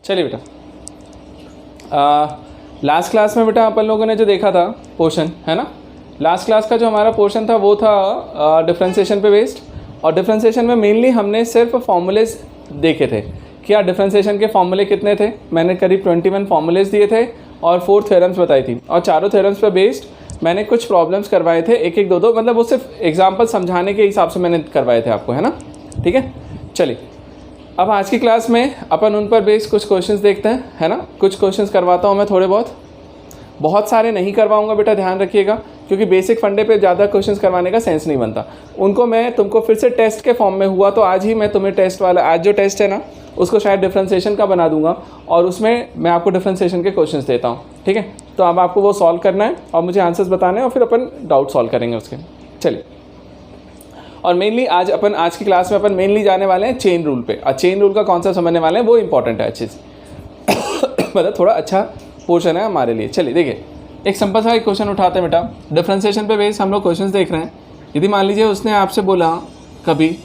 चलिए बेटा, last class में बेटा अपन लोगों ने जो देखा था पोर्शन है ना, लास्ट क्लास का जो हमारा पोर्शन था वो था डिफ्रेंशिएशन पे बेस्ड। और डिफ्रेंशिएशन में मेनली हमने सिर्फ फॉर्मूलेज देखे थे कि यार डिफ्रेंशिएशन के फॉर्मूले कितने थे। मैंने करीब 21 फॉर्मूलेज दिए थे और 4 थ्योरम्स बताई थी, और चारों थ्योरम्स पे बेस्ड मैंने कुछ प्रॉब्लम्स करवाए थे, एक एक दो दो, मतलब वो सिर्फ एग्जाम्पल समझाने के हिसाब से मैंने करवाए थे आपको, है ना। ठीक है, चलिए अब आज की क्लास में अपन उन पर बेस्ड कुछ क्वेश्चंस देखते हैं, है ना। कुछ क्वेश्चंस करवाता हूँ मैं, थोड़े बहुत सारे नहीं करवाऊंगा बेटा, ध्यान रखिएगा, क्योंकि बेसिक फंडे पे ज़्यादा क्वेश्चंस करवाने का सेंस नहीं बनता। उनको मैं तुमको फिर से टेस्ट के फॉर्म में हुआ तो आज ही मैं तुम्हें टेस्ट वाला, आज जो टेस्ट है ना उसको शायद डिफ्रेंशिएशन का बना दूंगा, और उसमें मैं आपको डिफ्रेंशिएशन के क्वेश्चंस देता हूँ। ठीक है, तो अब आपको वो सॉल्व करना है और मुझे आंसर्स बताने हैं, और फिर अपन डाउट सॉल्व करेंगे उसके। चलिए, और मेनली आज की क्लास में अपन मेनली जाने वाले हैं चेन रूल पे। और चेन रूल का कॉन्सेप्ट समझने वाले हैं, वो इंपॉर्टेंट है अच्छे से मतलब थोड़ा अच्छा पोर्शन है हमारे लिए। चलिए देखिए, एक सिंपल सा एक क्वेश्चन उठाते हैं बेटा। डिफरेंशिएशन पे बेस हम लोग क्वेश्चंस देख रहे हैं। यदि मान लीजिए उसने आपसे बोला कभी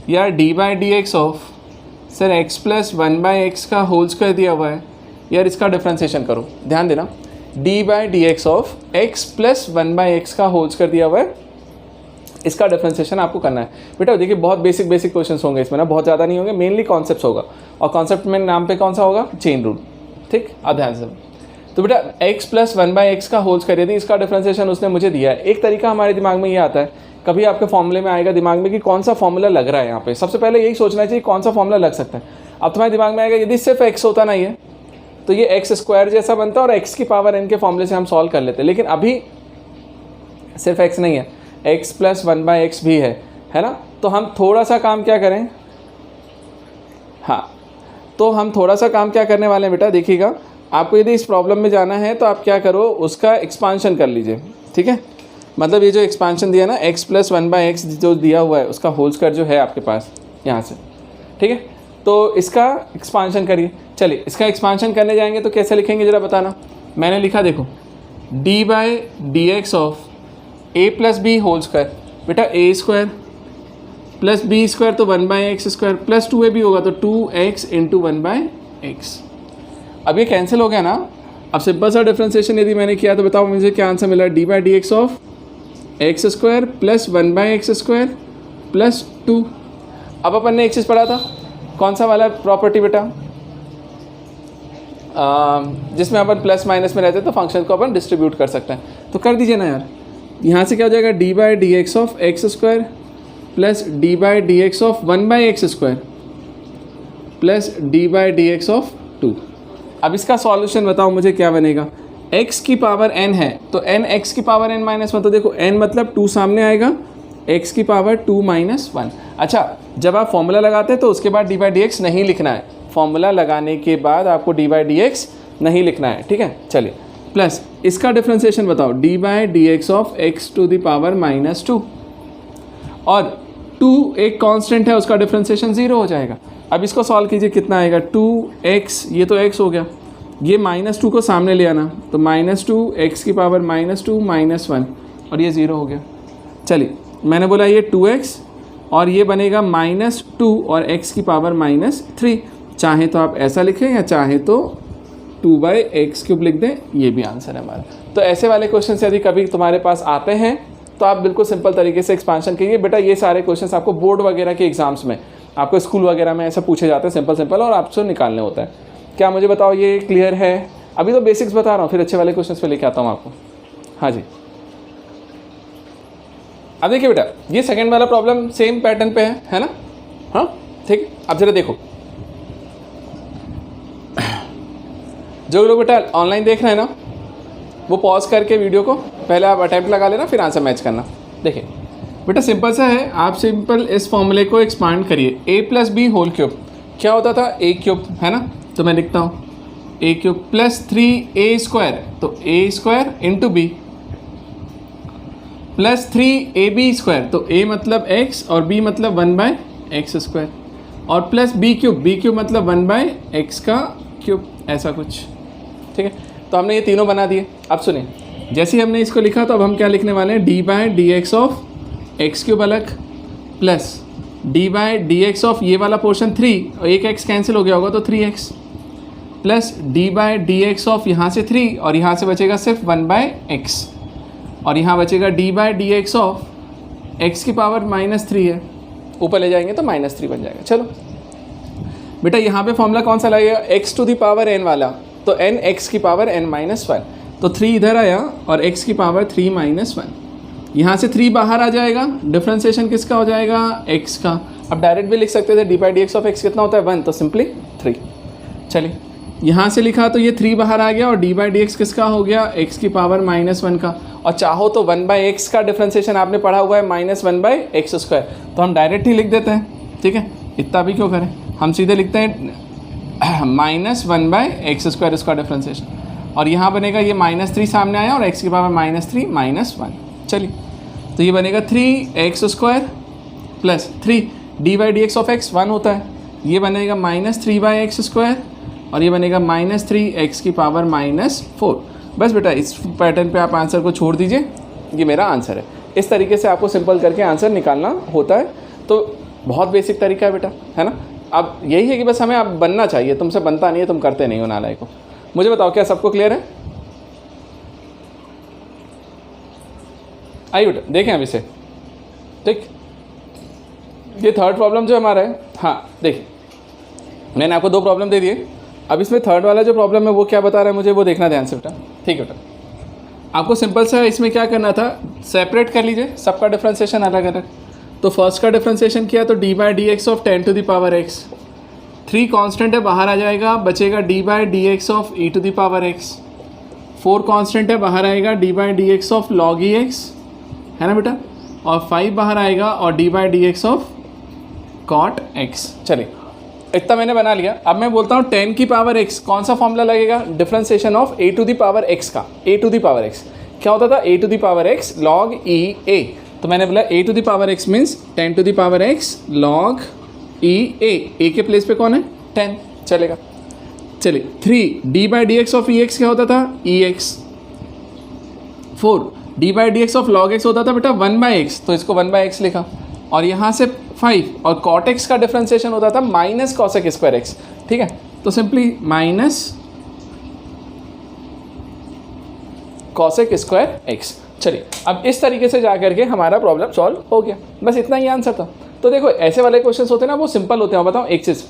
यार d/dx of sir x plus 1/x का होल स्क्वायर दिया हुआ है, यार इसका डिफरेंशिएशन करो। ध्यान देना, d/dx of x plus 1/x का होल स्क्वायर दिया हुआ है, इसका डिफरेंशिएशन आपको करना है। बेटा देखिए बहुत बेसिक क्वेश्चंस होंगे इसमें ना, बहुत ज़्यादा नहीं होंगे, मेनली कॉन्सेप्ट होगा। और कॉन्सेप्ट में नाम पे कौन सा होगा, चेन रूल। ठीक, अब ध्यान से। तो बेटा x प्लस 1/x का होल स्क्वायर, यदि इसका डिफरेंशिएशन उसने मुझे दिया है, एक तरीका हमारे दिमाग में ये आता है, कभी आपके फॉर्मूले में आएगा दिमाग में कि कौन सा फॉर्मूला लग रहा है यहाँ पे। सबसे पहले यही सोचना चाहिए कौन सा फॉर्मूला लग सकता है। अब तुम्हारे दिमाग में आएगा यदि सिर्फ x होता ना ये, तो ये x स्क्वायर जैसा बनता और x की पावर n के फॉर्मूले से हम सॉल्व कर लेते। लेकिन अभी सिर्फ x नहीं है, x प्लस 1/x भी है ना। तो हम थोड़ा सा काम क्या करें, हाँ, तो हम थोड़ा सा काम क्या करने वाले हैं बेटा, देखिएगा। आपको यदि इस प्रॉब्लम में जाना है तो आप क्या करो, उसका एक्सपांशन कर लीजिए। ठीक है, मतलब ये जो एक्सपांशन दिया ना, x प्लस 1/x जो दिया हुआ है उसका होल स्क्वायर जो है आपके पास यहाँ से, ठीक है, तो इसका एक्सपांशन करिए। चलिए, इसका एक्सपांशन करने जाएंगे तो कैसे लिखेंगे ज़रा बताना। मैंने लिखा देखो, d/dx of a plus b whole square. बेटा a square plus b square तो 1/x स्क्वायर प्लस 2ab होगा, तो 2x इंटू 1/x। अब ये कैंसिल हो गया ना। अब सिंपल सा डिफरेंशिएशन यदि मैंने किया तो बताओ मुझे क्या आंसर मिला, d/dx of x square plus 1/x square plus 2। अब अपन ने एक चीज़ पढ़ा था, कौन सा वाला प्रॉपर्टी बेटा, जिसमें अपन प्लस माइनस में रहते तो फंक्शन को अपन डिस्ट्रीब्यूट कर सकते हैं। तो कर दीजिए ना यार, यहाँ से क्या हो जाएगा, d/dx of x square plus d/dx of 1/x square plus d/dx of 2। अब इसका सॉल्यूशन बताओ मुझे क्या बनेगा। x की पावर n है तो n x की पावर n माइनस 1, तो देखो n मतलब 2 सामने आएगा, x की पावर 2 माइनस 1। अच्छा, जब आप फॉर्मूला लगाते हैं तो उसके बाद d/dx नहीं लिखना है, फॉर्मूला लगाने के बाद आपको d/dx नहीं लिखना है। ठीक है, चलिए, प्लस इसका डिफरेंशिएशन बताओ, d/dx of x to the power minus 2, और 2 एक कांस्टेंट है, उसका डिफरेंशिएशन 0 हो जाएगा। अब इसको सॉल्व कीजिए, कितना आएगा, 2x, ये तो x हो गया, ये -2 को सामने ले आना, तो -2 x की पावर -2 माइनस 1, और ये 0 हो गया। चलिए, मैंने बोला ये 2x और ये बनेगा -2 और x की पावर -3। चाहे तो आप ऐसा लिखें या चाहे तो 2/x³ लिख दें, ये भी आंसर है हमारा। तो ऐसे वाले क्वेश्चन यदि कभी तुम्हारे पास आते हैं तो आप बिल्कुल सिंपल तरीके से एक्सपांशन कीजिए। बेटा ये सारे क्वेश्चंस आपको बोर्ड वगैरह के एग्जाम्स में, आपको स्कूल वगैरह में ऐसा पूछे जाते हैं, सिंपल और आपसे निकालने होता है। क्या मुझे बताओ ये क्लियर है? अभी तो बेसिक्स बता रहा हूँ, फिर अच्छे वाले क्वेश्चंस पे लेके आता हूँ आपको। हाँ जी, अब देखिए बेटा, ये सेकंड वाला प्रॉब्लम सेम पैटर्न पे है ना। हाँ ठीक, अब जरा देखो, जो लोग बेटा ऑनलाइन देख रहे हैं ना, वो पॉज करके वीडियो को पहले आप अटैम्प्ट लगा लेना, फिर आंसर मैच करना। देखिए बेटा सिंपल सा है, आप सिंपल इस फॉर्मूले को एक्सपांड करिए, a plus b whole cube क्या होता था, a³ है ना, तो मैं लिखता हूँ a³ प्लस 3a स्क्वायर, तो a square into b plus 3ab square, तो a मतलब x और b मतलब 1/x स्क्वायर, और प्लस b³ मतलब 1/x का क्यूब, ऐसा कुछ। ठीक है, तो हमने ये तीनों बना दिए। अब सुनिए, जैसे ही हमने इसको लिखा तो अब हम क्या लिखने वाले हैं, d/dx ऑफ x³ अलग प्लस d/dx ऑफ ये वाला पोर्शन 3, और एक x कैंसिल हो गया होगा तो 3x plus D by D x of यहाँ से 3 और यहाँ से बचेगा सिर्फ 1/x और यहाँ बचेगा d by D x of x की पावर -3 है, ऊपर ले जाएंगे तो -3 बन जाएगा। चलो बेटा यहाँ पे फॉर्मूला कौन सा लगेगा, x to the power n वाला, तो n x की पावर n-1, तो 3 इधर आया और x की पावर 3-1, यहाँ से 3 बाहर आ जाएगा, डिफ्रेंशिएशन किसका हो जाएगा, x का। अब डायरेक्ट भी लिख सकते थे D by D x of x कितना होता है 1, तो सिंपली 3। चलिए यहाँ से लिखा तो ये 3 बाहर आ गया और डी बाई डी एक्स किसका हो गया, x की पावर -1 का, और चाहो तो 1/x का डिफ्रेंशिएशन आपने पढ़ा हुआ है -1/x², तो हम डायरेक्ट ही लिख देते हैं, ठीक है, इतना भी क्यों करें, हम सीधे लिखते हैं -1/x² इसका डिफ्रेंशिएशन, और यहाँ बनेगा ये -3 सामने आया और x की पावर -3 -1। चलिए तो ये बनेगा 3x² plus 3 d by D x of x 1 होता है, ये बनेगा -3/x² और ये बनेगा -3x की पावर -4। बस बेटा इस पैटर्न पे आप आंसर को छोड़ दीजिए, ये मेरा आंसर है। इस तरीके से आपको सिंपल करके आंसर निकालना होता है, तो बहुत बेसिक तरीका है बेटा, है ना। अब यही है कि बस हमें अब बनना चाहिए, तुमसे बनता नहीं है, तुम करते नहीं हो नालायक को। मुझे बताओ क्या सबको क्लियर है? आइए बेटा देखें अब इसे, ठीक। ये थर्ड प्रॉब्लम जो हमारा है, हाँ देखिए मैंने आपको 2 प्रॉब्लम दे दिए, अब इसमें थर्ड वाला जो प्रॉब्लम है वो क्या बता रहा है मुझे, वो देखना ध्यान से बेटा, ठीक है बेटा। आपको सिंपल सा इसमें क्या करना था, सेपरेट कर लीजिए सबका डिफ्रेंशिएशन अलग अलग। तो फर्स्ट का डिफ्रेंशिएशन किया तो d by D x of 10 to the power x, 3 constant है बाहर आ जाएगा, बचेगा d by D x of e to the power x, 4 constant है बाहर आएगा, D by D x of log e x, है ना बेटा, और 5 बाहर आएगा और d by D x of cot x। चलिए इतना मैंने बना लिया। अब मैं बोलता हूँ 10 की पावर x, कौन सा फॉर्मूला लगेगा, differentiation of a to the power x का, a to the power x क्या होता था, a to the power x log e a, तो मैंने बोला a to the power x means 10 to the power x log e a के place पे कौन है 10, चलेगा। चलिए 3 d by D x of e x क्या होता था e x, 4 d by D x of log x होता था बेटा 1/x, तो इसको 1/x लिखा, और यहाँ से 5 और cot x का डिफ्रेंशिएशन होता था माइनस cosec स्क्वायर x, ठीक है, तो simply minus cosec square x। चलिए अब इस तरीके से जा करके हमारा प्रॉब्लम सॉल्व हो गया, बस इतना ही आंसर था। तो देखो ऐसे वाले क्वेश्चंस होते हैं ना वो सिंपल होते हैं। बताओ एक चीज़,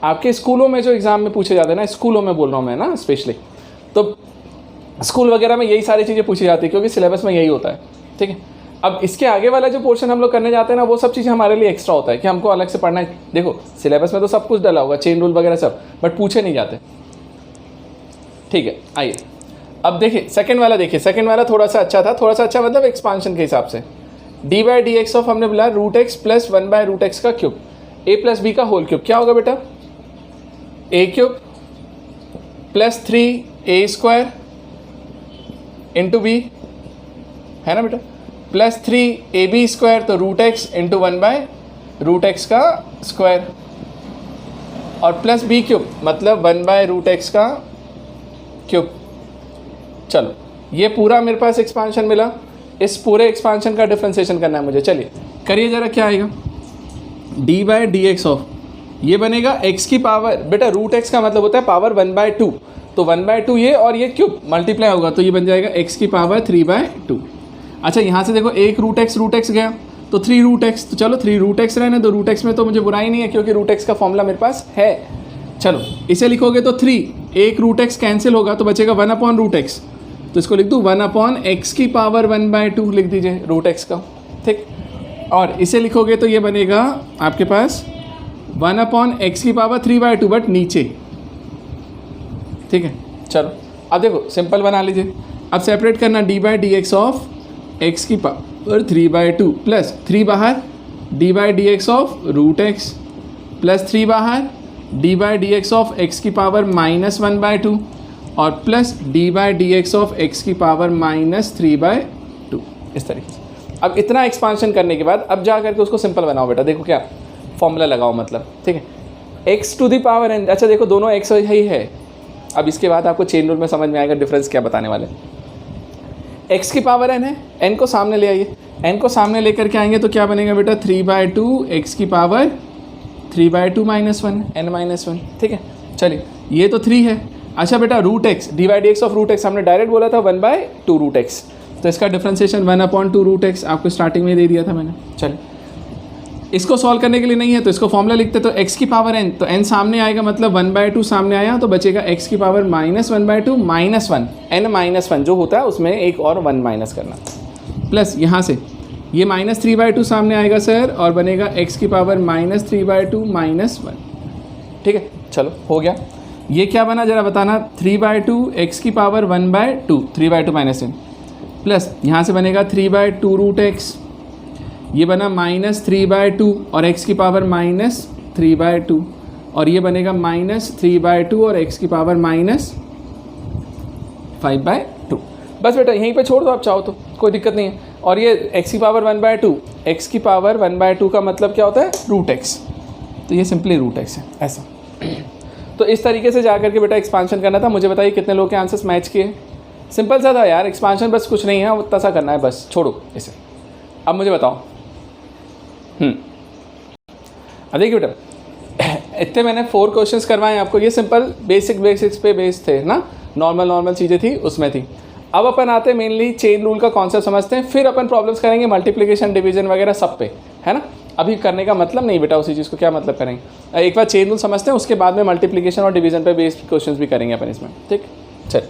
आपके स्कूलों में जो एग्जाम में पूछे जाते हैं ना, स्कूलों में बोल रहा हूँ मैं ना स्पेशली, तो स्कूल वगैरह में यही सारी चीज़ें पूछी जाती है क्योंकि सिलेबस में यही होता है, ठीक है। अब इसके आगे वाला जो पोर्शन हम लोग करने जाते हैं ना वो सब चीज़ें हमारे लिए एक्स्ट्रा होता है कि हमको अलग से पढ़ना है। देखो सिलेबस में तो सब कुछ डला होगा, चेन रूल वगैरह सब, बट पूछे नहीं जाते, ठीक है। आइए अब देखिए सेकंड वाला, देखिए सेकंड वाला थोड़ा सा अच्छा था, थोड़ा सा अच्छा मतलब एक्सपांशन के हिसाब से। D by D x of हमने बोला रूट एक्स प्लस 1/√x का क्यूब, ए प्लस बी का होल क्यूब, क्या होगा बेटा A cube plus 3a² into B, है ना बेटा, प्लस 3ab², तो √x इंटू 1/√x का स्क्वायर, और प्लस बी क्यूब मतलब 1/√x का क्यूब। चलो ये पूरा मेरे पास एक्सपांशन मिला, इस पूरे एक्सपांशन का डिफ्रेंशिएशन करना है मुझे। चलिए करिए ज़रा, क्या आएगा D by D x of, ये बनेगा x की पावर, बेटा √x का मतलब होता है पावर 1/2, तो 1/2 ये और ये क्यूब मल्टीप्लाई होगा तो ये बन जाएगा x की पावर 3/2। अच्छा यहाँ से देखो एक √x गया तो 3√x, तो चलो 3√x रहने दो, √x में तो मुझे बुराई नहीं है क्योंकि √x का फॉर्मूला मेरे पास है। चलो इसे लिखोगे तो 3, एक √x कैंसिल होगा तो बचेगा 1/√x, तो इसको लिख दूँ 1/x की पावर 1/2 लिख दीजिए √x का, ठीक। और इसे लिखोगे तो ये बनेगा आपके पास 1/x की पावर 3/2 बट नीचे, ठीक है। चलो अब देखो सिंपल बना लीजिए, अब सेपरेट करना D by D x of x की पावर 3/2 प्लस 3 बाहर D by D x of √x plus 3 बाहर D by D x of x की पावर -1/2 और plus D by D x of x की पावर -3/2, इस तरीके से। अब इतना एक्सपांशन करने के बाद अब जा करके उसको सिंपल बनाओ बेटा, देखो क्या फॉर्मूला लगाओ मतलब, ठीक है। x to the power n, अच्छा देखो दोनों x ही है। अब इसके बाद आपको चेन रूल में समझ में आएगा डिफरेंस क्या बताने वाले। x की पावर n है, n को सामने ले आइए, n को सामने लेकर के आएंगे तो क्या बनेगा बेटा 3/2 x की पावर 3/2 -1 n -1, ठीक है। चलिए ये तो 3 है, अच्छा बेटा root x, d by D x of root x हमने डायरेक्ट बोला था 1/2 रूट एक्स, तो इसका डिफ्रेंसिएशन 1/2 रूट एक्स आपको स्टार्टिंग में दे दिया था मैंने। चलिए इसको सॉल्व करने के लिए नहीं है तो इसको फॉर्मूला लिखते, तो x की पावर n, तो n सामने आएगा मतलब 1/2 सामने आया तो बचेगा x की पावर -1/2 -1 n-1 जो होता है उसमें एक और 1 माइनस करना, प्लस यहाँ से ये -3/2 सामने आएगा सर और बनेगा x की पावर -3/2 -1। ठीक है चलो हो गया। ये क्या बना जरा बताना, 3/2 x की पावर 1/2 3/2 -n प्लस यहाँ से बनेगा 3/2 रूट x, ये बना -3/2 और x की पावर -3/2 और ये बनेगा -3/2 और x की पावर -5/2। बस बेटा यहीं पे छोड़ दो आप चाहो तो, कोई दिक्कत नहीं है। और ये x की पावर 1/2, x की पावर 1/2 का मतलब क्या होता है रूट x, तो ये सिंपली रूट x है ऐसा। तो इस तरीके से जा करके बेटा एक्सपांशन करना था। मुझे बताइए कितने लोग के आंसर्स मैच किए। सिंपल सा था यार एक्सपांशन, बस कुछ नहीं है उतना सा करना है बस, छोड़ो इसे। अब मुझे बताओ अब देखिए बेटा इतने मैंने 4 क्वेश्चंस करवाए आपको, ये सिंपल बेसिक्स पे बेस्ड थे ना, नॉर्मल चीज़ें थी उसमें थी। अब अपन आते हैं मेनली चेन रूल का कॉन्सेप्ट समझते हैं, फिर अपन प्रॉब्लम्स करेंगे मल्टीप्लिकेशन डिवीजन वगैरह सब पे, है ना। अभी करने का मतलब नहीं बेटा उसी चीज़ को, क्या मतलब करेंगे, एक बार चेन रूल समझते हैं उसके बाद में मल्टीप्लिकेशन और डिवीजन पे बेस्ड क्वेश्चंस भी करेंगे अपन इसमें, ठीक। चल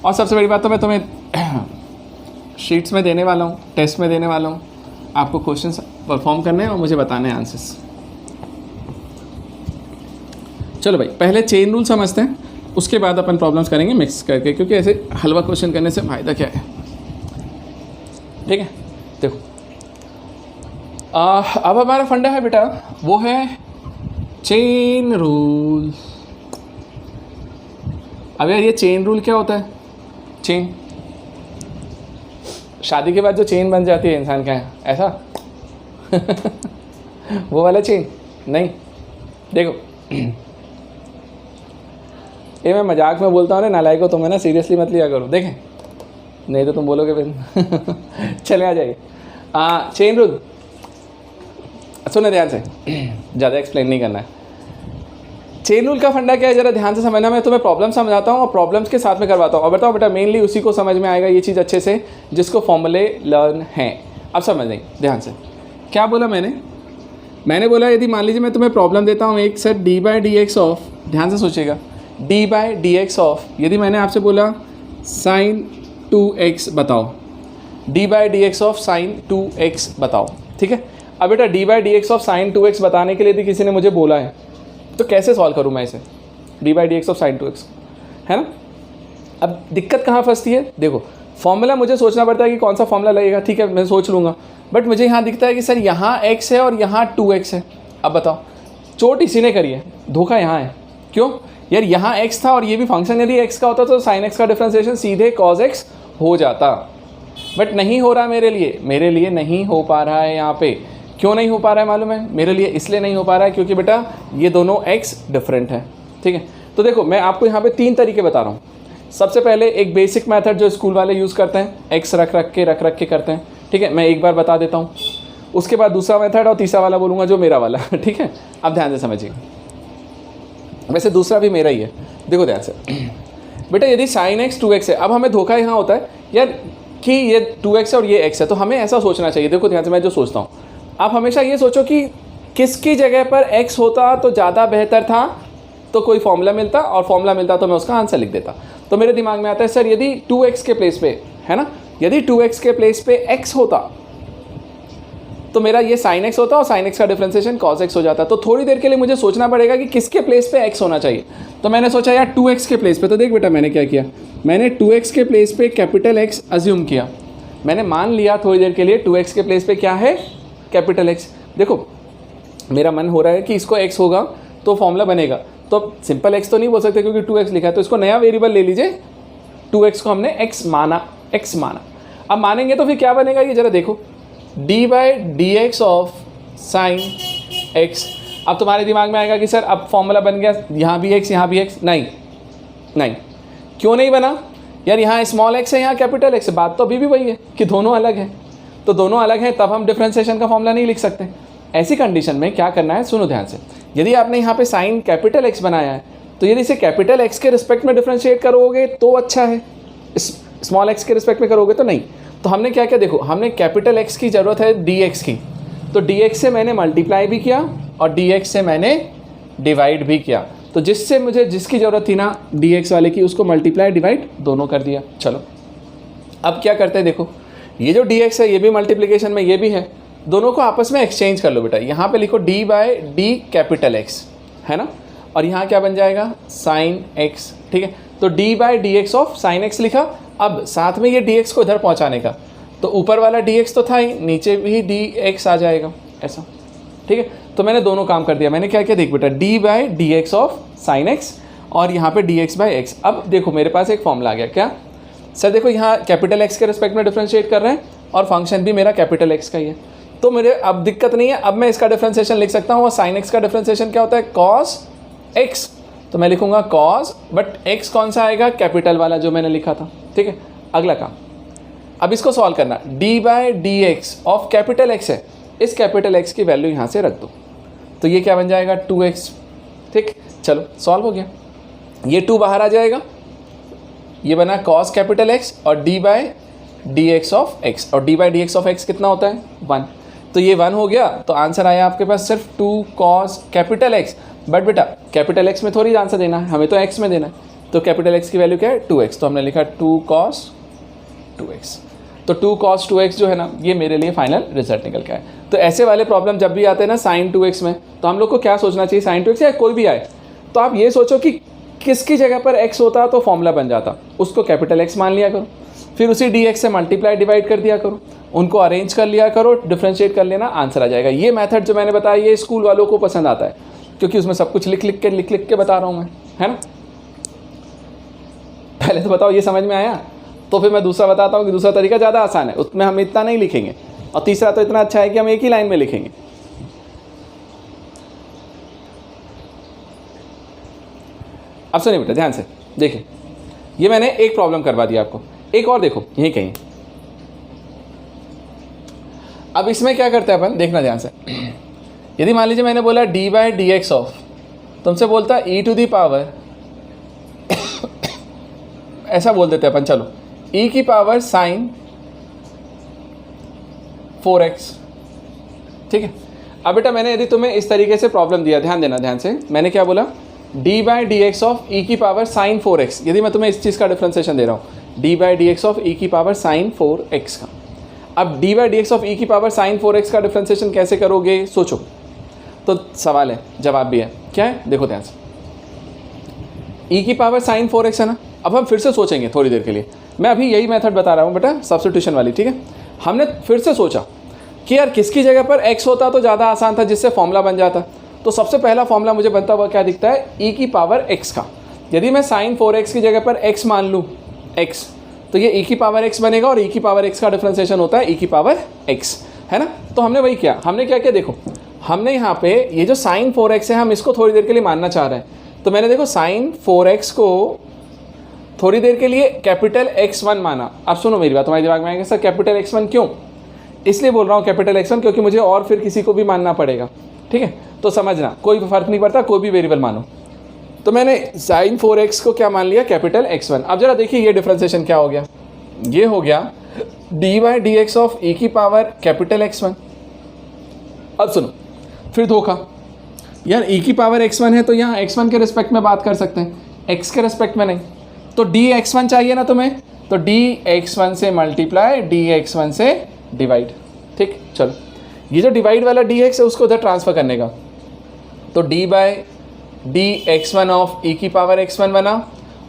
और सबसे बड़ी बात तो मैं तुम्हें शीट्स में देने वाला हूँ, टेस्ट में देने वाला हूँ, आपको क्वेश्चंस परफॉर्म करने हैं और मुझे बताने हैं आंसर्स। चलो भाई पहले चेन रूल समझते हैं, उसके बाद अपन प्रॉब्लम्स करेंगे मिक्स करके, क्योंकि ऐसे हलवा क्वेश्चन करने से फ़ायदा क्या है, ठीक है। देखो अब हमारा फंडा है बेटा वो है चेन रूल। अब यार ये चेन रूल क्या होता है, चेन शादी के बाद जो चेन बन जाती है इंसान का ऐसा वो वाला चेन नहीं। देखो ये मैं मजाक में बोलता हूँ ना नालायक, तुम्हें ना सीरियसली मत लिया करो, देखें नहीं तो तुम बोलोगे फिर चले आ जाइए। चेन रूल सुनो ध्यान से, ज़्यादा एक्सप्लेन नहीं करना है। चेन रूल का फंडा क्या है जरा ध्यान से समझना, मैं तुम्हें प्रॉब्लम समझाता हूँ और प्रॉब्लम्स के साथ में करवाता हूँ। और बताओ बेटा मेनली उसी को समझ में आएगा ये चीज़ अच्छे से जिसको फॉर्मूले लर्न हैं। अब समझ लेंगे ध्यान से, क्या बोला मैंने बोला यदि मान लीजिए मैं तुम्हें प्रॉब्लम देता हूँ एक सर d/dx ऑफ, ध्यान से सोचिएगा, d/dx ऑफ, यदि मैंने आपसे बोला sin 2x बताओ, d/dx ऑफ sin 2x बताओ, ठीक है। अब बेटा d/dx ऑफ sin 2x बताने के लिए यदि किसी ने मुझे बोला है तो कैसे सॉल्व करूँ मैं इसे, d/dx ऑफ sin 2x, है ना। अब दिक्कत कहाँ फंसती है, देखो फॉर्मूला मुझे सोचना पड़ता है कि कौन सा फॉर्मूला लगेगा, ठीक है मैं सोच लूँगा, बट मुझे यहाँ दिखता है कि सर यहाँ x है और यहाँ 2x है। अब बताओ चोट इसी ने करी है, धोखा यहाँ है, क्यों यार यहाँ x था और ये भी फंक्शन यदि x का होता तो sin x का डिफरेंशिएशन सीधे cos x हो जाता, बट नहीं हो रहा मेरे लिए नहीं हो पा रहा है। यहाँ पे क्यों नहीं हो पा रहा है मालूम है मेरे लिए, इसलिए नहीं हो पा रहा है क्योंकि बेटा ये दोनों x डिफरेंट है, ठीक है। तो देखो मैं आपको यहाँ पे 3 तरीके बता रहा हूँ। सबसे पहले एक बेसिक मेथड जो स्कूल वाले यूज़ करते हैं, x रख के करते हैं, ठीक है, मैं एक बार बता देता हूँ। उसके बाद दूसरा मेथड और तीसरा वाला बोलूँगा जो मेरा वाला, ठीक है। अब ध्यान से समझिए, वैसे दूसरा भी मेरा ही है, देखो ध्यान से बेटा यदि sin x 2x है, अब हमें धोखा यहाँ होता है यार कि ये 2x है और ये x है, तो हमें ऐसा सोचना चाहिए। देखो ध्यान से मैं जो सोचता हूँ, आप हमेशा ये सोचो कि किसकी जगह पर x होता तो ज़्यादा बेहतर था, तो कोई फॉर्मूला मिलता और फॉर्मूला मिलता तो मैं उसका आंसर लिख देता। तो मेरे दिमाग में आता है सर यदि 2x के प्लेस पे, है ना, यदि 2x के प्लेस पे x होता तो मेरा ये sin x होता और sin x का डिफरेंशिएशन cos x हो जाता। तो थोड़ी देर के लिए मुझे सोचना पड़ेगा कि किसके प्लेस पे x होना चाहिए। तो मैंने सोचा यार 2x के प्लेस पे, तो देख बेटा मैंने क्या किया, मैंने 2x के प्लेस पे कैपिटल X अज्यूम किया, मैंने मान लिया थोड़ी देर के लिए 2x के प्लेस पे क्या है कैपिटल X। देखो मेरा मन हो रहा है कि इसको x होगा तो फॉर्मूला बनेगा, तो सिंपल x तो नहीं बोल सकते क्योंकि 2x लिखा है, तो इसको नया वेरिएबल ले लीजिए, 2x को हमने x माना। अब मानेंगे तो फिर क्या बनेगा ये जरा देखो, d/dx ऑफ sin x। अब तुम्हारे दिमाग में आएगा कि सर अब फॉर्मूला बन गया, यहाँ भी x यहाँ भी x, नहीं क्यों नहीं बना यार, यहाँ स्मॉल x है यहाँ कैपिटल X है, बात तो अभी भी वही है कि दोनों अलग है, तो दोनों अलग हैं तब हम डिफरेंशिएशन का फॉर्मूला नहीं लिख सकते। ऐसी कंडीशन में क्या करना है सुनो ध्यान से, यदि आपने यहाँ पे साइन कैपिटल X बनाया है तो यदि इसे कैपिटल एक्स के रिस्पेक्ट में डिफ्रेंशिएट करोगे तो अच्छा है, स्मॉल एक्स के रिस्पेक्ट में करोगे तो नहीं। तो हमने क्या क्या देखो, हमने कैपिटल एक्स की ज़रूरत है डी एक्स की, तो डी एक्स से मैंने मल्टीप्लाई भी किया और डी एक्स से मैंने डिवाइड भी किया। तो जिससे मुझे जिसकी ज़रूरत थी ना डी एक्स वाले की, उसको मल्टीप्लाई डिवाइड दोनों कर दिया। चलो अब क्या करते हैं, देखो ये जो डी एक्स है ये भी मल्टीप्लिकेशन में ये भी है, दोनों को आपस में एक्सचेंज कर लो बेटा। यहाँ पे लिखो d by d capital x, है ना, और यहाँ क्या बन जाएगा साइन एक्स, ठीक है। तो d by d x of sine x लिखा। अब साथ में ये डी एक्स को इधर पहुँचाने का, तो ऊपर वाला डी एक्स तो था ही, नीचे भी डी एक्स आ जाएगा ऐसा, ठीक है। तो मैंने दोनों काम कर दिया। मैंने क्या किया देख बेटा, d by d x of sine x और यहाँ पे डी एक्स बाई एक्स। अब देखो मेरे पास एक फॉर्मूला आ गया, क्या सर, देखो यहाँ कैपिटल एक्स के रिस्पेक्ट में डिफ्रेंशिएट कर रहे हैं और फंक्शन भी मेरा कैपिटल एक्स का ही है, तो मेरे अब दिक्कत नहीं है। अब मैं इसका डिफ्रेंशिएशन लिख सकता हूँ, और साइन एक्स का डिफ्रेंशिएशन क्या होता है, कॉस एक्स। तो मैं लिखूंगा कॉस, बट एक्स कौन सा आएगा, कैपिटल वाला जो मैंने लिखा था, ठीक है। अगला काम, अब इसको सॉल्व करना, d by d x of capital x है, इस कैपिटल एक्स की वैल्यू यहाँ से रख दो, तो ये क्या बन जाएगा 2x, ठीक। चलो सॉल्व हो गया, ये 2 बाहर आ जाएगा, ये बना cos कैपिटल x और d by d x of x, और d by d x of x कितना होता है 1, तो ये 1 हो गया। तो आंसर आया आपके पास सिर्फ 2 cos कैपिटल x। बट बेटा कैपिटल x में थोड़ी आंसर देना है, हमें तो x में देना है, तो कैपिटल x की वैल्यू क्या है 2x, तो हमने लिखा 2 cos 2x। तो 2 cos 2x जो है ना, ये मेरे लिए फाइनल रिजल्ट निकल के आए। तो ऐसे वाले प्रॉब्लम जब भी आते हैं ना sin 2x में, तो हम लोग को क्या सोचना चाहिए, sin 2x या कोई भी आए तो आप ये सोचो कि किसकी जगह पर x होता तो फॉर्मूला बन जाता, उसको कैपिटल x मान लिया करो, फिर उसी dx से मल्टीप्लाई डिवाइड कर दिया करो, उनको अरेंज कर लिया करो, डिफ्रेंशिएट कर लेना, आंसर आ जाएगा। ये मेथड जो मैंने बताया ये स्कूल वालों को पसंद आता है, क्योंकि उसमें सब कुछ लिख लिख के बता रहा हूँ मैं, है ना। पहले तो बताओ ये समझ में आया, तो फिर मैं दूसरा बताता हूँ कि दूसरा तरीका ज़्यादा आसान है, उसमें हम इतना नहीं लिखेंगे, और तीसरा तो इतना अच्छा है कि हम एक ही लाइन में लिखेंगे। अब सुनिए बेटा ध्यान से, देखिए ये मैंने एक प्रॉब्लम करवा दिया आपको, एक और देखो यहीं कहीं। अब इसमें क्या करते हैं अपन, देखना ध्यान से। यदि मान लीजिए मैंने बोला d by d x of, तुमसे बोलता ई टू दी पावर ऐसा बोल देते अपन, चलो e की पावर साइन 4x, ठीक है। अब बेटा मैंने यदि तुम्हें इस तरीके से प्रॉब्लम दिया, ध्यान देना ध्यान से, मैंने क्या बोला, d by D x of E की पावर साइन 4x, यदि मैं तुम्हें इस चीज़ का डिफ्रेंसिएशन दे रहा हूँ, d by D x of E की पावर साइन 4x का। अब d by D x of E की पावर साइन 4x का डिफ्रेंसिएशन कैसे करोगे सोचो, तो सवाल है, जवाब भी है, क्या है देखो ध्यान से। e की पावर साइन 4x है ना, अब हम फिर से सोचेंगे थोड़ी देर के लिए, मैं अभी यही मेथड बता रहा हूँ बेटा, सब्स्टिट्यूशन वाली, ठीक है। हमने फिर से सोचा कि यार किसकी जगह पर x होता तो ज़्यादा आसान था, जिससे फॉर्मूला बन जाता। तो सबसे पहला फॉर्मूला मुझे बनता हुआ क्या दिखता है, e की पावर x का। यदि मैं साइन 4x की जगह पर x मान लूँ x, तो ये e की पावर x बनेगा, और e की पावर x का डिफ्रेंसिएशन होता है e की पावर x, है ना। तो हमने वही किया, हमने क्या किया देखो, हमने यहाँ पे ये जो साइन 4x है हम इसको थोड़ी देर के लिए मानना चाह रहे हैं, तो मैंने देखो साइन 4x को थोड़ी देर के लिए कैपिटल X1 माना। अब सुनो मेरी बात, तुम्हारे दिमाग में आएगा सर कैपिटल X1 क्यों, इसलिए बोल रहा हूँ कैपिटल X1 क्योंकि मुझे और फिर किसी को भी मानना पड़ेगा, ठीक है। तो समझना कोई फ़र्क नहीं पड़ता, कोई भी वेरिएबल मानो। तो मैंने साइन 4x को क्या मान लिया, कैपिटल X1। अब जरा देखिए ये डिफ्रेंसिएशन क्या हो गया, ये हो गया D by D x of E की पावर कैपिटल X1। अब सुनो फिर धोखा, यार e की पावर x1 है तो यहाँ x1 के रिस्पेक्ट में बात कर सकते हैं, x के रिस्पेक्ट में नहीं। तो dx1 चाहिए ना तुम्हें, तो dx1 से मल्टीप्लाई dx1 से डिवाइड, ठीक। चलो ये जो डिवाइड वाला dx है उसको उधर ट्रांसफ़र करने का, तो d बाय डी एक्स1 ऑफ e की पावर x1 बना,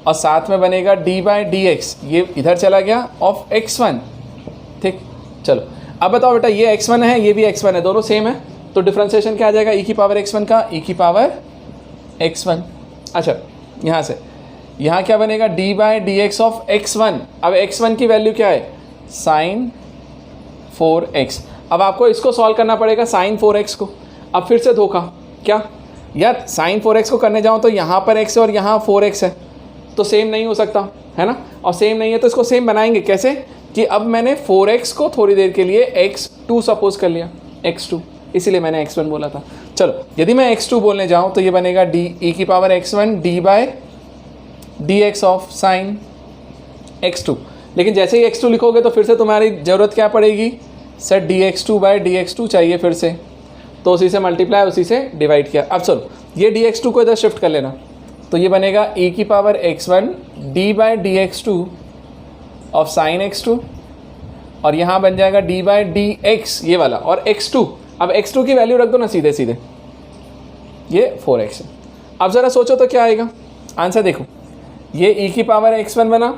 और साथ में बनेगा d बाय डी एक्स, ये इधर चला गया, ऑफ x1, ठीक। चलो अब बताओ बेटा, ये x1 है ये भी x1 है, दोनों सेम है, तो डिफ्रेंसिएशन क्या आ जाएगा, e की पावर x1 का e की पावर x1। अच्छा यहाँ से यहाँ क्या बनेगा, d by d x of x1। अब x1 की वैल्यू क्या है, साइन 4x। अब आपको इसको सॉल्व करना पड़ेगा साइन 4x को। अब फिर से धोखा, क्या यार साइन 4x को करने जाऊँ तो यहाँ पर x है और यहाँ 4x है, तो सेम नहीं हो सकता, है ना। और सेम नहीं है तो इसको सेम बनाएंगे कैसे, कि अब मैंने 4x को थोड़ी देर के लिए x2 सपोज कर लिया, x2, इसीलिए मैंने x1 बोला था। चलो यदि मैं x2 बोलने जाऊँ तो ये बनेगा डी ई की power x1 d by d x of sine x2। लेकिन जैसे ही x2 लिखोगे तो फिर से तुम्हारी ज़रूरत क्या पड़ेगी, सर dx2 बाय dx2 चाहिए फिर से, तो उसी से मल्टीप्लाई उसी से डिवाइड किया। अब चलो ये dx2 को इधर शिफ्ट कर लेना, तो ये बनेगा e की power x1 d by dx2 of sine x2, और यहाँ बन जाएगा d बाय dx ये वाला, और x2, अब x2 की वैल्यू रख दो ना सीधे सीधे, ये 4x है। अब ज़रा सोचो तो क्या आएगा आंसर, देखो ये e की पावर x1 बना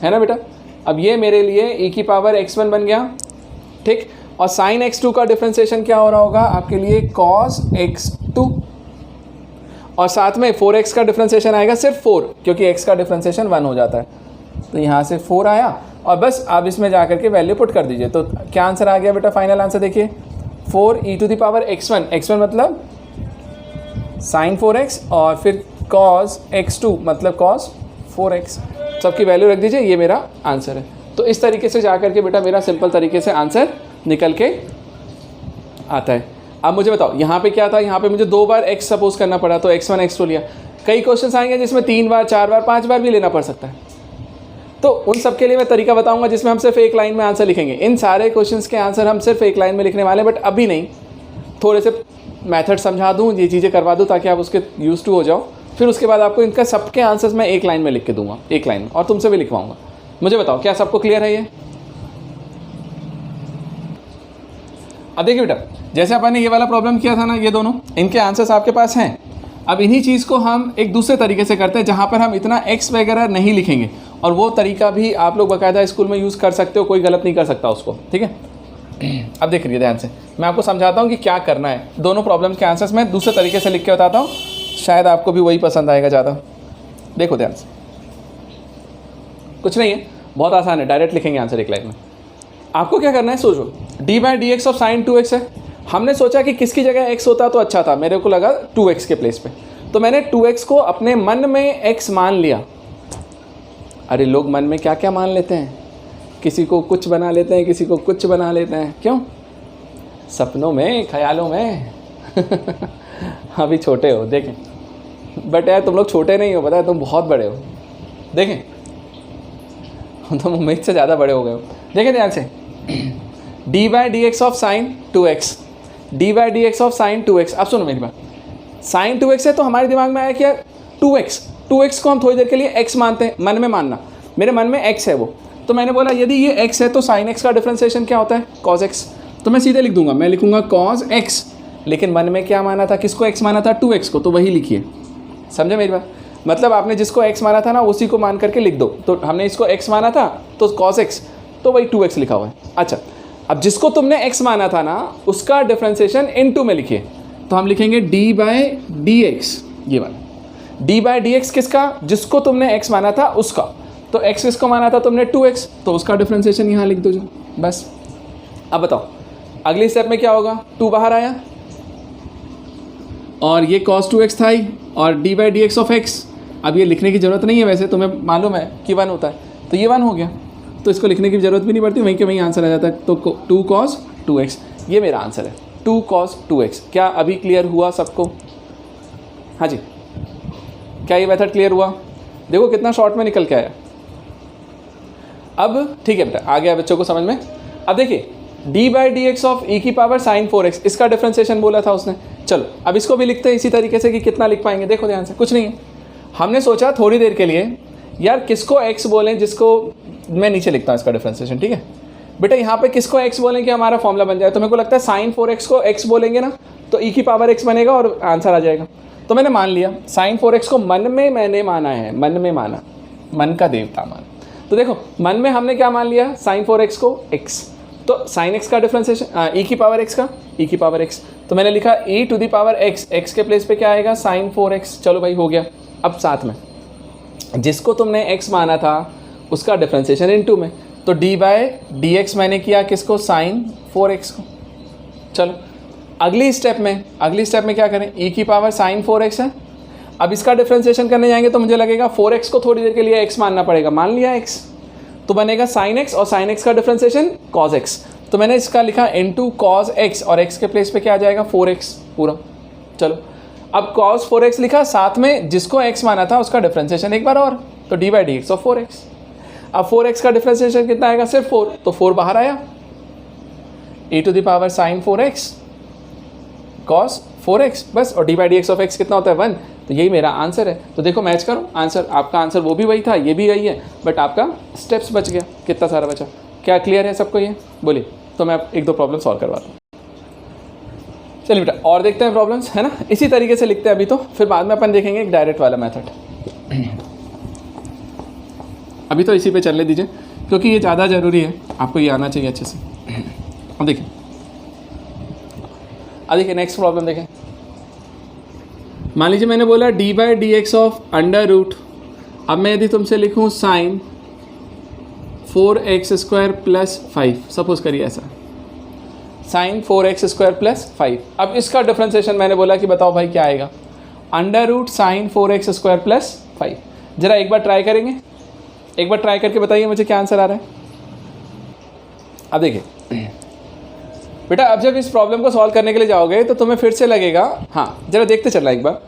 है ना बेटा, अब ये मेरे लिए e की पावर x1 बन गया, ठीक, और साइन x2 का डिफ्रेंसिएशन क्या हो रहा होगा आपके लिए cos x2, और साथ में 4x का डिफ्रेंसिएशन आएगा सिर्फ 4, क्योंकि x का डिफ्रेंसिएशन 1 हो जाता है, तो यहाँ से 4 आया, और बस आप इसमें जा करके वैल्यू पुट कर दीजिए। तो क्या आंसर आ गया बेटा, फाइनल आंसर देखिए 4e to the power x1, x1 मतलब साइन 4x, और फिर cos x2 मतलब cos 4x, सबकी वैल्यू रख दीजिए, ये मेरा आंसर है। तो इस तरीके से जा करके बेटा मेरा सिंपल तरीके से आंसर निकल के आता है। अब मुझे बताओ यहाँ पे क्या था, यहाँ पे मुझे 2 बार x सपोज करना पड़ा, तो x1 x2 लिया। कई क्वेश्चन आएंगे जिसमें 3 बार 4 बार 5 बार भी लेना पड़ सकता है, तो उन सब के लिए मैं तरीका बताऊंगा जिसमें हम सिर्फ एक लाइन में आंसर लिखेंगे। इन सारे क्वेश्चंस के आंसर हम सिर्फ एक लाइन में लिखने वाले हैं, बट अभी नहीं, थोड़े से मेथड समझा दूँ, ये चीज़ें करवा दूँ ताकि आप उसके यूज टू हो जाओ, फिर उसके बाद आपको इनका सबके आंसर्स मैं एक लाइन में लिख के दूंगा, एक लाइन में, और तुमसे भी लिखवाऊंगा। मुझे बताओ क्या सबको क्लियर है ये? अब देखिए बेटा, जैसे अपन ने ये वाला प्रॉब्लम किया था ना, ये दोनों इनके आंसर्स आपके पास हैं। अब इन्हीं चीज़ को हम एक दूसरे तरीके से करते हैं जहाँ पर हम इतना x वगैरह नहीं लिखेंगे, और वो तरीका भी आप लोग बाकायदा स्कूल में यूज़ कर सकते हो, कोई गलत नहीं कर सकता उसको, ठीक है। अब देख लीजिए ध्यान से, मैं आपको समझाता हूँ कि क्या करना है। दोनों प्रॉब्लम्स के आंसर्स मैं दूसरे तरीके से लिख के बताता हूँ, शायद आपको भी वही पसंद आएगा ज़्यादा। देखो ध्यान से, कुछ नहीं है, बहुत आसान है, डायरेक्ट लिखेंगे आंसर एक लाइन में। आपको क्या करना है, सोचो d by D x of sign 2x है। हमने सोचा कि किसकी जगह x होता तो अच्छा था, मेरे को लगा 2x के प्लेस पे, तो मैंने 2x को अपने मन में x मान लिया। अरे लोग मन में क्या क्या मान लेते हैं, किसी को कुछ बना लेते हैं, किसी को कुछ बना लेते हैं, क्यों? सपनों में, ख्यालों में अभी छोटे हो, देखें, बट यार तुम लोग छोटे नहीं हो, पता है तुम बहुत बड़े हो, देखें तुम उम्मीद से ज़्यादा बड़े हो गए हो। देखें ध्यान से, d by D x of sign 2x, d by D x of sign 2x। अब सुनो मेरी बात, साइन 2x है तो हमारे दिमाग में आया कि यार 2x को हम थोड़ी देर के लिए x मानते हैं, मन में मानना, मेरे मन में x है वो, तो मैंने बोला यदि ये x है तो साइन x का डिफरेंशिएशन क्या होता है, cos x। तो मैं सीधे लिख दूंगा, मैं लिखूंगा cos x, लेकिन मन में क्या माना था, किसको x माना था, 2x को, तो वही लिखिए। समझे मेरी बात? मतलब आपने जिसको x माना था ना उसी को मान करके लिख दो। तो हमने इसको x माना था तो cos x, तो वही 2x लिखा हुआ है। अच्छा, अब जिसको तुमने x माना था ना उसका डिफरेंशिएशन इनटू में लिखिए, तो हम लिखेंगे d बाई डी एक्स, ये वाला d बाई डी एक्स किसका, जिसको तुमने x माना था उसका, तो x किसको माना था तुमने 2x, तो उसका डिफरेंशिएशन यहाँ लिख दो जो, बस। अब बताओ अगली स्टेप में क्या होगा, 2 बाहर आया और ये cos 2x था ही, और d by D x of x, अब ये लिखने की ज़रूरत नहीं है, वैसे तुम्हें मालूम है कि 1 होता है, तो ये 1 हो गया, तो इसको लिखने की ज़रूरत भी नहीं पड़ती, वहीं के वहीं आंसर आ जाता है। तो 2 cos 2x, ये मेरा आंसर है, 2 cos 2x। क्या अभी क्लियर हुआ सबको? हाँ जी, क्या ये मेथड क्लियर हुआ? देखो कितना शॉर्ट में निकल के आया। अब ठीक है बेटा, आ गया बच्चों को समझ में। अब देखिए d by D x of E की पावर साइन 4x, इसका डिफरेंशिएशन बोला था उसने। चलो अब इसको भी लिखते हैं इसी तरीके से कि कितना लिख पाएंगे। देखो ध्यान से, कुछ नहीं है, हमने सोचा थोड़ी देर के लिए यार किसको x बोलें, जिसको मैं नीचे लिखता हूँ इसका डिफरेंशिएशन, ठीक है बेटा। यहाँ पे किसको x बोलें कि हमारा फॉर्मूला बन जाए, तो मेरे को लगता है साइन 4x को x बोलेंगे ना तो e की पावर x बनेगा और आंसर आ जाएगा। तो मैंने मान लिया साइन 4x को मन में मैंने माना है, मन में माना, मन का देवता मान। तो देखो मन में हमने क्या मान लिया, साइन 4x को x, तो साइन x का डिफरेंशिएशन e की पावर x का, e की पावर x, तो मैंने लिखा e to the power x, x के प्लेस पे क्या आएगा साइन 4x। चलो भाई हो गया। अब साथ में जिसको तुमने x माना था उसका डिफरेंशिएशन इनटू में, तो d बाई डी एक्स मैंने किया किसको, साइन 4x को। चलो अगली स्टेप में क्या करें, e की पावर साइन 4x है। अब इसका डिफरेंशिएशन करने जाएंगे तो मुझे लगेगा 4x को थोड़ी देर के लिए x मानना पड़ेगा, मान लिया x, तो बनेगा साइन x, और साइन x का डिफरेंशिएशन cos x, तो मैंने इसका लिखा इनटू cos x, और x के प्लेस पे क्या आ जाएगा 4x पूरा। चलो अब cos 4x लिखा, साथ में जिसको x माना था उसका डिफरेंशिएशन एक बार और, तो d by D x of 4x। अब 4x का डिफरेंशिएशन कितना आएगा, सिर्फ 4, तो 4 बाहर आया, e to the power sine 4x cos 4x बस, और d by D x of x कितना होता है 1, तो यही मेरा आंसर है। तो देखो मैच करो आंसर, आपका आंसर वो भी वही था, ये भी यही है, बट आपका स्टेप्स बच गया, कितना सारा बचा। क्या क्लियर है सबको ये, बोलिए। तो मैं एक दो प्रॉब्लम सॉल्व करवाता हूँ। चलिए बेटा और देखते हैं प्रॉब्लम्स, है ना, इसी तरीके से लिखते हैं अभी तो, फिर बाद में अपन देखेंगे एक डायरेक्ट वाला मेथड। अभी तो इसी पे चलने दीजिए क्योंकि ये ज़्यादा ज़रूरी है, आपको ये आना चाहिए अच्छे से। अब देखिए नेक्स्ट प्रॉब्लम देखें। मान लीजिए मैंने बोला d by D x of under root, अब मैं यदि तुमसे लिखूँ sign 4x square plus 5, suppose करिए ऐसा, साइन 4x स्क्वायर प्लस 5। अब इसका डिफरेंशिएशन मैंने बोला कि बताओ भाई क्या आएगा, under root sine 4x square plus 5। जरा एक बार ट्राई करेंगे, एक बार ट्राई करके बताइए मुझे क्या आंसर आ रहा है। अब देखिए बेटा, अब जब इस प्रॉब्लम को सॉल्व करने के लिए जाओगे तो तुम्हें फिर से लगेगा, हाँ जरा देखते चलना एक बार,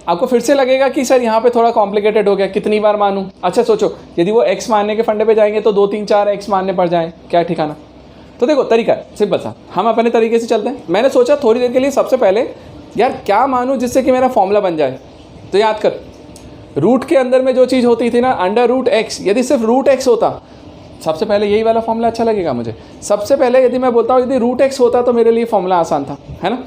आपको फिर से लगेगा कि सर यहाँ पे थोड़ा कॉम्प्लिकेटेड हो गया, कितनी बार मानूँ। अच्छा सोचो, यदि वो x मानने के फंडे पे जाएंगे तो 2 3 4 x मानने पड़ जाएं, क्या ठिकाना। तो देखो तरीका सिंपल सा, हम अपने तरीके से चलते हैं। मैंने सोचा थोड़ी देर के लिए सबसे पहले यार क्या मानूँ जिससे कि मेरा फॉर्मूला बन जाए। तो याद कर, रूट के अंदर में जो चीज़ होती थी ना अंडर रूट एक्स, यदि सिर्फ रूट एक्स होता, सबसे पहले यही वाला फॉर्मूला अच्छा लगेगा मुझे। सबसे पहले यदि मैं बोलता हूँ यदि रूट एक्स होता तो मेरे लिए फॉर्मूला आसान था, है ना।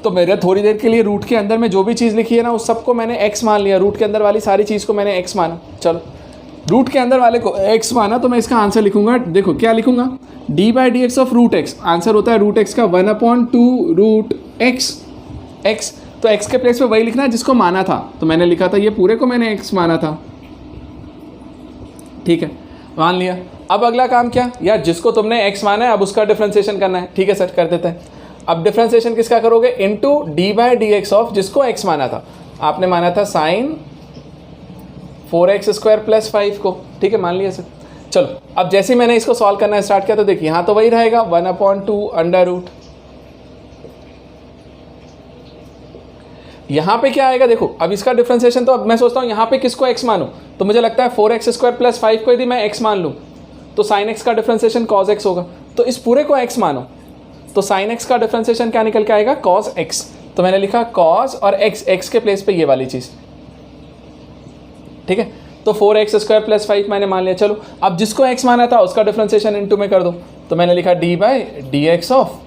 तो मेरे थोड़ी देर के लिए रूट के अंदर में जो भी चीज़ लिखी है ना उस सबको मैंने एक्स मान लिया, रूट के अंदर वाली सारी चीज़ को मैंने एक्स माना। चलो रूट के अंदर वाले को एक्स माना, तो मैं इसका आंसर लिखूंगा, देखो क्या लिखूंगा, d by D x of root x. Answer होता है रूट एक्स का 1/2 रूट एक्स एक्स। तो एक्स के प्लेस पे वही लिखना है जिसको माना था, तो मैंने लिखा था ये पूरे को मैंने एक्स माना था, ठीक है मान लिया। अब अगला काम क्या यार, जिसको तुमने एक्स माना है अब उसका डिफरेंशिएशन करना है, ठीक है सर कर देते हैं। अब डिफरेंशिएशन किसका करोगे, into D by D x of जिसको एक्स माना था, आपने माना था साइन 4x स्क्वायर प्लस 5 को, ठीक है मान लिया सर। चलो अब जैसे ही मैंने इसको सॉल्व करना स्टार्ट किया तो देखिए यहाँ तो वही रहेगा 1/2 अंडर रूट, यहाँ पे क्या आएगा देखो। अब इसका डिफरेंशिएशन, तो अब मैं सोचता हूँ यहाँ पे किसको x मानूं, तो मुझे लगता है 4x स्क्वायर प्लस 5 को यदि मैं x मान लूँ तो साइन x का डिफरेंशिएशन cos x होगा। तो इस पूरे को x मानो तो साइन x का डिफरेंशिएशन क्या निकल के आएगा, cos x। तो मैंने लिखा cos और x के प्लेस पे ये वाली चीज़, ठीक है। तो 4x स्क्वायर प्लस 5 मैंने मान लिया। चलो अब जिसको x माना था उसका डिफरेंशिएशन इनटू में कर दो, तो मैंने लिखा D by D x of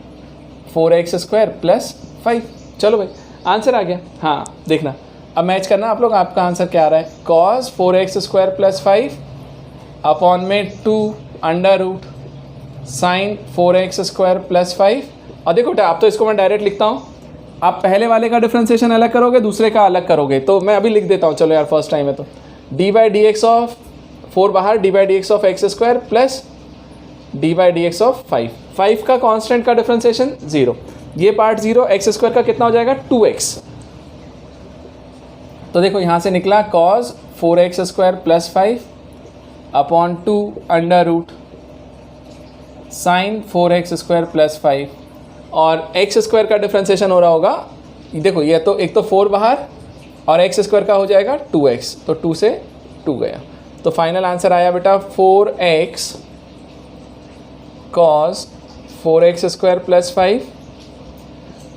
4x square plus 5। चलो भाई आंसर आ गया। हाँ देखना अब मैच करना आप लोग, आपका आंसर क्या आ रहा है, cos 4x square plus 5 upon में 2 under root sine 4x square plus 5। और देखो अब तो इसको मैं डायरेक्ट लिखता हूँ, आप पहले वाले का डिफरेंशिएशन अलग करोगे दूसरे का अलग करोगे, तो मैं अभी लिख देता हूँ। चलो यार फर्स्ट टाइम है तो d by D x of 4 बाहर, D by D x of x square plus D by D x of 5 का कांस्टेंट का डिफरेंशिएशन 0, ये पार्ट 0, एक्स स्क्वायर का कितना हो जाएगा 2x। तो देखो यहाँ से निकला cos 4x square plus 5 upon 2 under root sine 4x square plus 5, और एक्स स्क्वायर का डिफरेंशिएशन हो रहा होगा, देखो ये तो एक तो 4 बाहर और एक्स स्क्वायर का हो जाएगा 2x, तो 2 से 2 गया। तो फाइनल आंसर आया बेटा 4x cos 4x square plus 5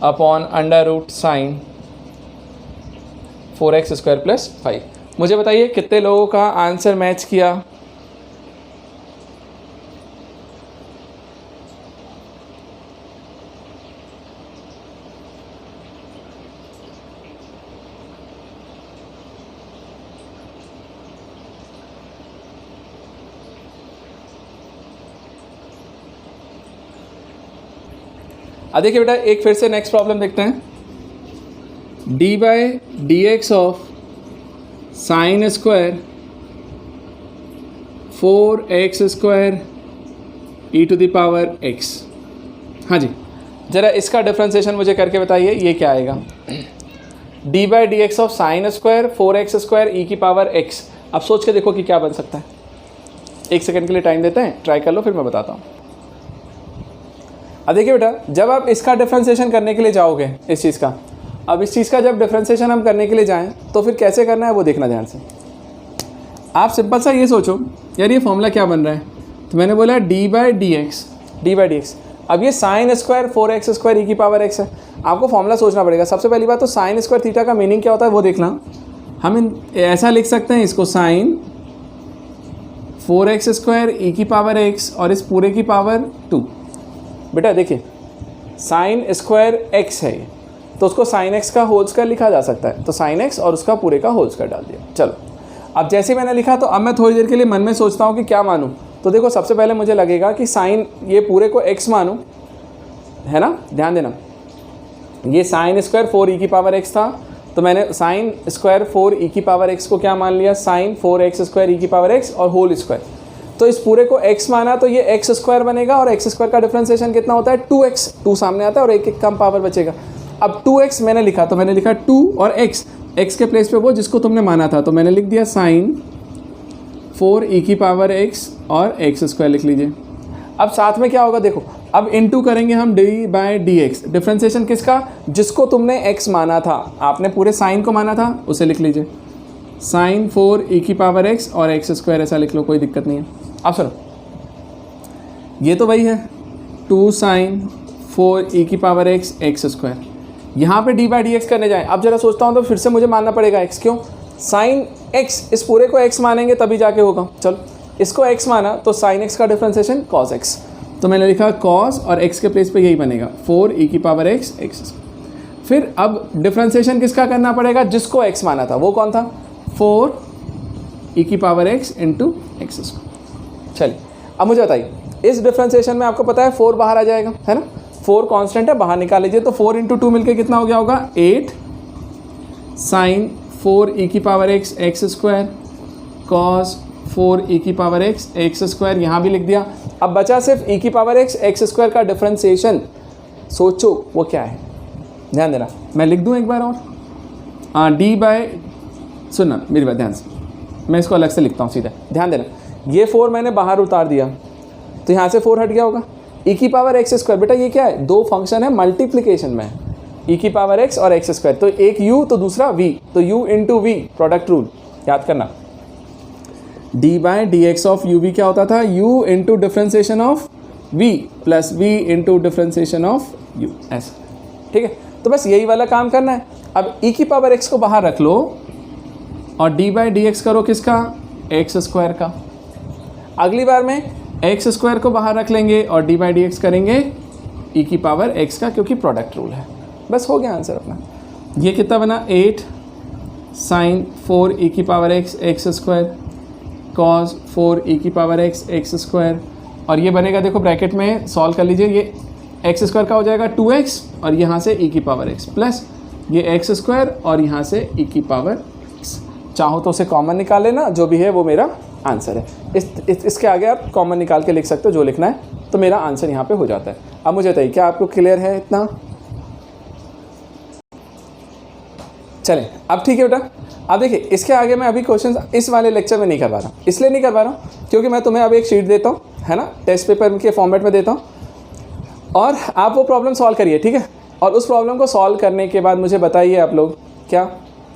upon under root sine 4x square plus 5। मुझे बताइए कितने लोगों का आंसर मैच किया। अब देखिए बेटा एक फिर से नेक्स्ट प्रॉब्लम देखते हैं। D by D x of sine square 4x square e to the power x। हाँ जी ज़रा इसका डिफरेंशिएशन मुझे करके बताइए ये क्या आएगा। D by D x of sine square 4x square E की पावर x। अब सोच के देखो कि क्या बन सकता है। 1 सेकंड के लिए टाइम देते हैं, ट्राई कर लो फिर मैं बताता हूँ। अब देखिए बेटा, जब आप इसका डिफ्रेंशिएशन करने के लिए जाओगे इस चीज़ का, अब इस चीज़ का जब डिफ्रेंशिएशन हम करने के लिए जाएं तो फिर कैसे करना है वो देखना ध्यान से। आप सिंपल सा ये सोचो यार, ये फॉर्मूला क्या बन रहा है, तो मैंने बोला d/dx। अब ये sign square 4x square e की पावर x है। आपको फॉर्मूला सोचना पड़ेगा। सबसे पहली बात तो साइन स्क्वायर थीटा का मीनिंग क्या होता है वो देखना। हम ऐसा लिख सकते हैं इसको, साइन 4x स्क्वायर e की पावर x और इस पूरे की पावर 2। बेटा देखिए, साइन स्क्वायर x है तो उसको साइन x का होल स्क्वायर लिखा जा सकता है, तो साइन x और उसका पूरे का होल स्क्वायर डाल दिया। चलो, अब जैसे ही मैंने लिखा तो अब मैं थोड़ी देर के लिए मन में सोचता हूँ कि क्या मानूँ। तो देखो, सबसे पहले मुझे लगेगा कि साइन ये पूरे को x मानूँ, है ना, ध्यान देना। ये साइन स्क्वायर 4e की पावर x था, तो मैंने साइन स्क्वायर 4e की पावर x को क्या मान लिया, साइन 4x स्क्वायर e की पावर x और होल स्क्वायर। तो इस पूरे को x माना तो ये x स्क्वायर बनेगा और x स्क्वायर का डिफरेंशिएशन कितना होता है 2x, 2 सामने आता है और एक कम पावर बचेगा। अब 2x मैंने लिखा तो मैंने लिखा 2 और x के प्लेस पे वो जिसको तुमने माना था, तो मैंने लिख दिया साइन 4e की पावर x और x स्क्वायर लिख लीजिए। अब साथ में क्या होगा देखो, अब इनटू करेंगे हम d/dx, डिफरेंशिएशन किसका, जिसको तुमने x माना था, आपने पूरे साइन को माना था उसे लिख लीजिए, साइन 4e की पावर x और x स्क्वायर ऐसा लिख लो, कोई दिक्कत नहीं है। अब सुनो, ये तो वही है 2 साइन 4e की पावर x x स्क्वायर, यहाँ पे d/dx करने जाएं। अब जरा सोचता हूँ तो फिर से मुझे मानना पड़ेगा x, क्यों, साइन x, इस पूरे को x मानेंगे तभी जाके होगा। चलो, इसको x माना तो साइन x का डिफरेंशिएशन cos x, तो मैंने लिखा cos और x के प्लेस पे यही बनेगा 4e की पावर x x। फिर अब डिफरेंशिएशन किसका करना पड़ेगा, जिसको x माना था, वो कौन था, 4e की power x into x square. चलिए, अब मुझे बताइए, इस डिफरेंशिएशन में आपको पता है 4 बाहर आ जाएगा, है ना, 4 कांस्टेंट है, बाहर निकाल लीजिए, तो 4 इंटू 2 मिलकर कितना हो गया होगा 8 साइन 4e की power x x square cos 4e की पावर x x स्क्वायर, यहाँ भी लिख दिया। अब बचा सिर्फ e की पावर x x स्क्वायर का डिफरेंशिएशन, सोचो वो क्या है, ध्यान देना। मैं लिख दूँ एक बार और, सुनना मेरी बात ध्यान से, मैं इसको अलग से लिखता हूँ सीधा, ध्यान देना। ये 4 मैंने बाहर उतार दिया तो यहाँ से 4 हट गया होगा, e की पावर x स्क्वायर, बेटा ये क्या है, 2 फंक्शन है, मल्टीप्लिकेशन में है, e की पावर x और x स्क्वायर, तो एक u तो दूसरा v, तो u into v, product rule याद करना। d/dx ऑफ u v क्या होता था, u into differentiation of v plus v into differentiation of u, ऐसा, ठीक है। तो बस यही वाला काम करना है। अब e की पावर x को बाहर रख लो और d/dx करो किसका, x स्क्वायर का। अगली बार में x स्क्वायर को बाहर रख लेंगे और d/dx करेंगे e की पावर x का, क्योंकि प्रोडक्ट रूल है। बस हो गया आंसर अपना। ये कितना बना, 8 साइन 4e की power x x square cos 4e की पावर x x स्क्वायर, और ये बनेगा, देखो ब्रैकेट में सॉल्व कर लीजिए, ये x स्क्वायर का हो जाएगा 2x और यहाँ से e की पावर x प्लस ये x स्क्वायर और यहाँ से e की पावर x। चाहो तो उसे कॉमन निकाल लेना, जो भी है वो मेरा आंसर है। इसके आगे आप कॉमन निकाल के लिख सकते हो जो लिखना है, तो मेरा आंसर यहाँ पे हो जाता है। अब मुझे बताइए, क्या आपको क्लियर है इतना? चलें, अब ठीक है बेटा। अब देखिए, इसके आगे मैं अभी क्वेश्चन इस वाले लेक्चर में नहीं करवा रहा हूँ, इसलिए नहीं करवा रहा हूँ क्योंकि मैं तुम्हें अब एक शीट देता हूँ, है ना, टेस्ट पेपर के फॉर्मेट में देता हूँ, और आप वो प्रॉब्लम सॉल्व करिए, ठीक है। और उस प्रॉब्लम को सॉल्व करने के बाद मुझे बताइए आप लोग क्या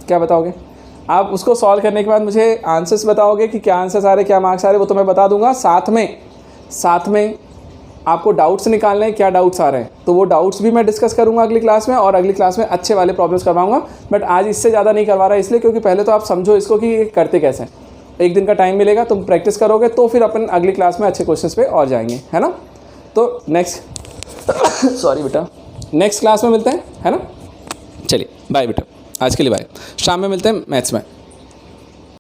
क्या बताओगे। आप उसको सॉल्व करने के बाद मुझे आंसर्स बताओगे कि क्या आंसर्स आ रहे, क्या मार्क्स आ रहे, वो तो मैं बता दूंगा। साथ में आपको डाउट्स निकालने हैं, क्या डाउट्स आ रहे हैं, तो वो डाउट्स भी मैं डिस्कस करूंगा अगली क्लास में, और अगली क्लास में अच्छे वाले प्रॉब्लम्स करवाऊंगा। बट आज इससे ज़्यादा नहीं करवा रहा, इसलिए क्योंकि पहले तो आप समझो इसको कि ये करते कैसे हैं। एक दिन का टाइम मिलेगा, तुम प्रैक्टिस करोगे तो फिर अपन अगली क्लास में अच्छे क्वेश्चंस पे और जाएंगे, है ना। तो नेक्स्ट सॉरी बेटा, नेक्स्ट क्लास में मिलते हैं, है ना। चलिए बाय बेटा, आज के लिए बाय। शाम में मिलते हैं मैथ्स में।